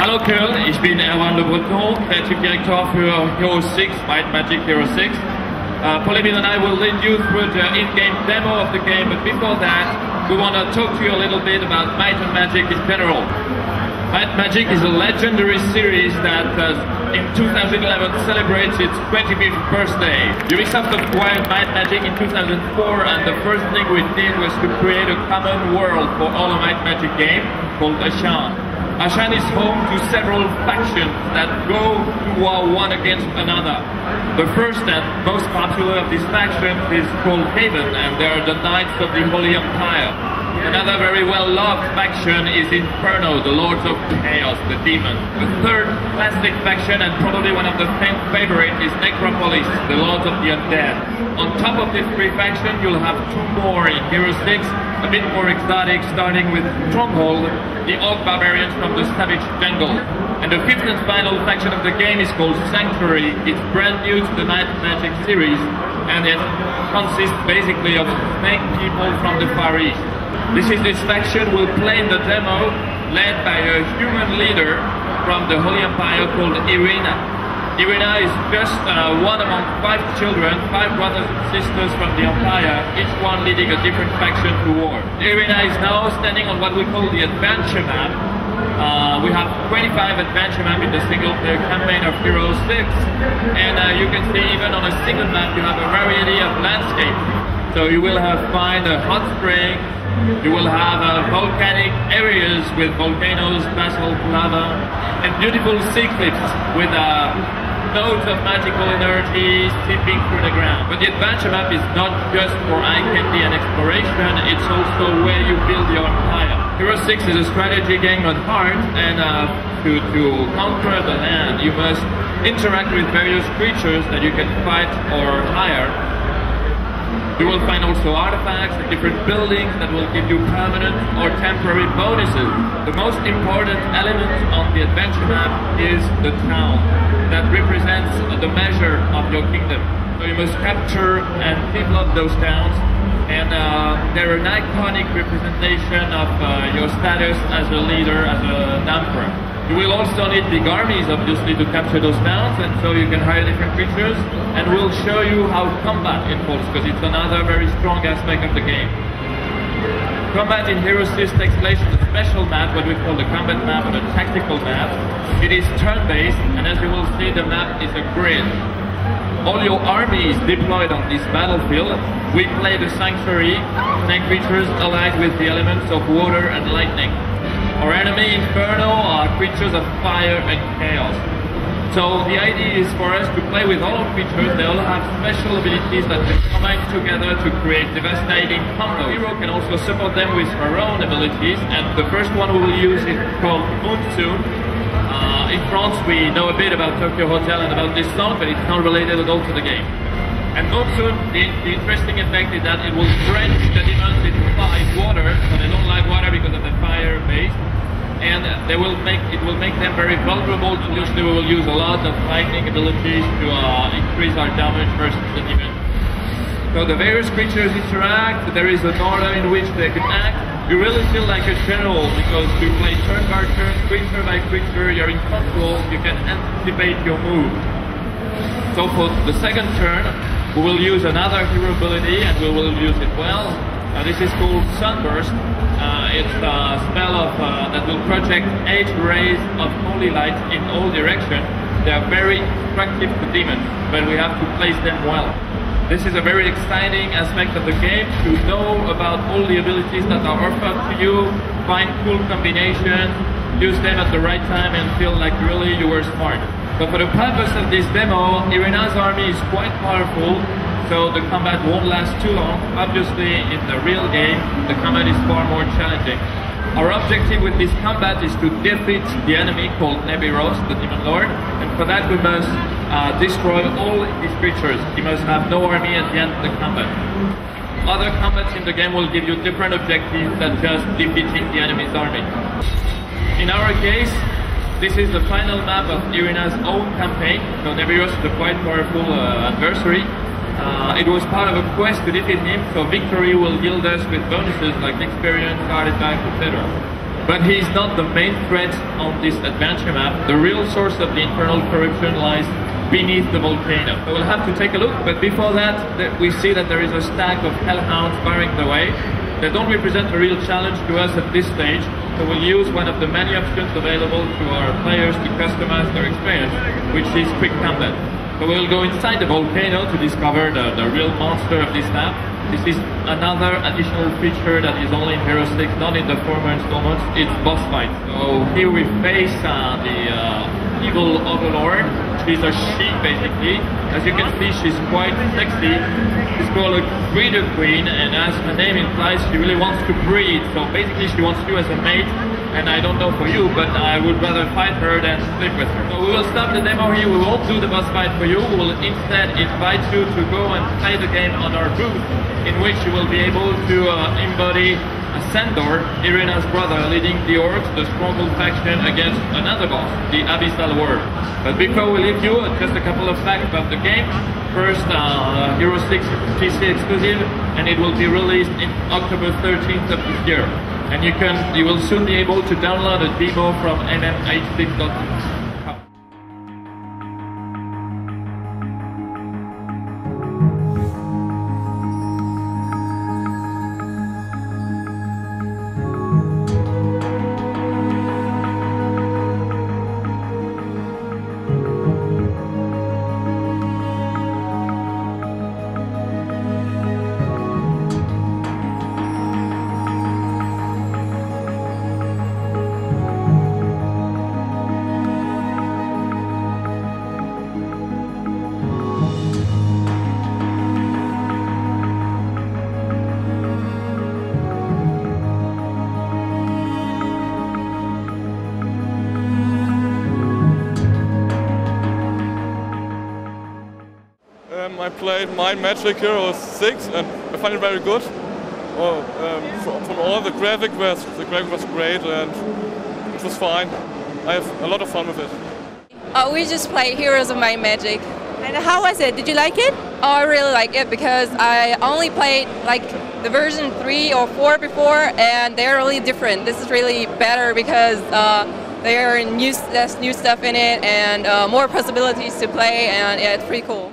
Hallo Köln, ich bin Erwan de Breton, Creative Director für Hero 6, Might&Magic Hero 6. Pauline and I will lead you through the in-game demo of the game, but before that, we want to talk to you a little bit about Might&Magic in general. Might&Magic is a legendary series that in 2011 celebrates its 25th birthday. Ubisoft acquired Might&Magic in 2004, and the first thing we did was to create a common world for all of Might&Magic games called Ashan. Ashan is home to several factions that go to war one against another. The first and most popular of these factions is called Haven, and they are the Knights of the Holy Empire. Another very well-loved faction is Inferno, the Lords of Chaos, the Demons. The third classic faction, and probably one of the favorites, is Necropolis, the Lords of the Undead. On top of these three factions, you'll have two more in Hero 6, a bit more exotic, starting with Stronghold, the Orc Barbarians from the Savage Jungle. And the fifth and final faction of the game is called Sanctuary. It's brand new to the Might&Magic series, and it consists basically of snake people from the Far East. This faction will play in the demo, led by a human leader from the Holy Empire called Irina. Irina is just one among 5 children, 5 brothers and sisters from the Empire, each one leading a different faction to war. Irina is now standing on what we call the adventure map. We have 25 adventure maps in the single-player campaign of Hero 6, and you can see even on a single map you have a variety of landscapes. So you will find a hot spring, you will have volcanic areas with volcanoes, basalt lava, and beautiful sea cliffs with nodes of magical energy seeping through the ground. But the adventure map is not just for eye candy and exploration, it's also where you build your empire. Hero 6 is a strategy game at heart, and to conquer the land, you must interact with various creatures that you can fight or hire. You will find also artifacts and different buildings that will give you permanent or temporary bonuses. The most important element on the adventure map is the town that represents the measure of your kingdom. So you must capture and develop those towns, and they're an iconic representation of your status as a leader, as an emperor. You will also need big armies, obviously, to capture those towns, and so you can hire different creatures, and we'll show you how combat unfolds, because it's another very strong aspect of the game. Combat in Hero 6 takes place on a special map, what we call the combat map or the tactical map. It is turn-based, and as you will see, the map is a grid. All your army is deployed on this battlefield. We play the Sanctuary, snake creatures allied with the elements of water and lightning. Our enemy, Inferno, are creatures of fire and chaos. So the idea is for us to play with all creatures. They all have special abilities that can combine together to create devastating combos. The hero can also support them with her own abilities, and the first one we will use is called Monsoon. In France, we know a bit about Tokyo Hotel and about this song, but it's not related at all to the game. And Monsoon, the interesting effect is that it will drench the demons in 5 water, so they don't like water because of the fire base, and it will make them very vulnerable. Usually we will use a lot of lightning abilities to increase our damage versus the demons. So the various creatures interact, there is an order in which they can act. You really feel like a general because you play turn by turn, creature by creature, you're in control, you can anticipate your move. So for the second turn, we will use another hero ability, and we will use it well. This is called Sunburst. It's a spell that will project 8 rays of holy light in all directions. They are very destructive to demons, but we have to place them well. This is a very exciting aspect of the game, to know about all the abilities that are offered to you, find cool combinations, use them at the right time, and feel like really you were smart. But for the purpose of this demo, Irina's army is quite powerful, so the combat won't last too long. Obviously, in the real game, the combat is far more challenging. Our objective with this combat is to defeat the enemy called Nebiros, the Demon Lord, and for that we must destroy all these creatures. He must have no army at the end of the combat. Other combats in the game will give you different objectives than just defeating the enemy's army. In our case, this is the final map of Irina's own campaign, so Nebiros is a quite powerful adversary. It was part of a quest to defeat him, so victory will yield us with bonuses like experience, artifacts, etc. but he's not the main threat on this adventure map. The real source of the infernal corruption lies beneath the volcano. So we'll have to take a look, but before that, we see that there is a stack of hellhounds barring the way. They don't represent a real challenge to us at this stage, so we'll use one of the many options available to our players to customize their experience, which is quick combat. So we'll go inside the volcano to discover the real monster of this map. This is another additional feature that is only in Hero 6, not in the former installments. It's boss fight. So here we face the evil overlord. She's a she, basically. As you can see, she's quite sexy. She's called a breeder queen, and as her name implies, she really wants to breed. So basically, she wants you as a mate. And I don't know for you, but I would rather fight her than sleep with her. So we will stop the demo here. We won't do the boss fight for you. We will instead invite you to go and play the game on our booth, in which you will be able to embody Sandor, Irina's brother, leading the orcs, the stronghold faction, against another boss, the Abyssal World. But before we leave you, just a couple of facts about the game. First, Hero 6 PC exclusive, and it will be released in October 13th of this year. And you will soon be able to download a demo from mmh6.com. I played Might&Magic Hero 6 and I find it very good. From all the graphic was great and it was fine. I have a lot of fun with it. We just played Heroes of Might&Magic. And how was it? Did you like it? Oh, I really like it because I only played like the version 3 or 4 before, and they're really different. This is really better because there's new stuff in it and more possibilities to play, and yeah, it's pretty cool.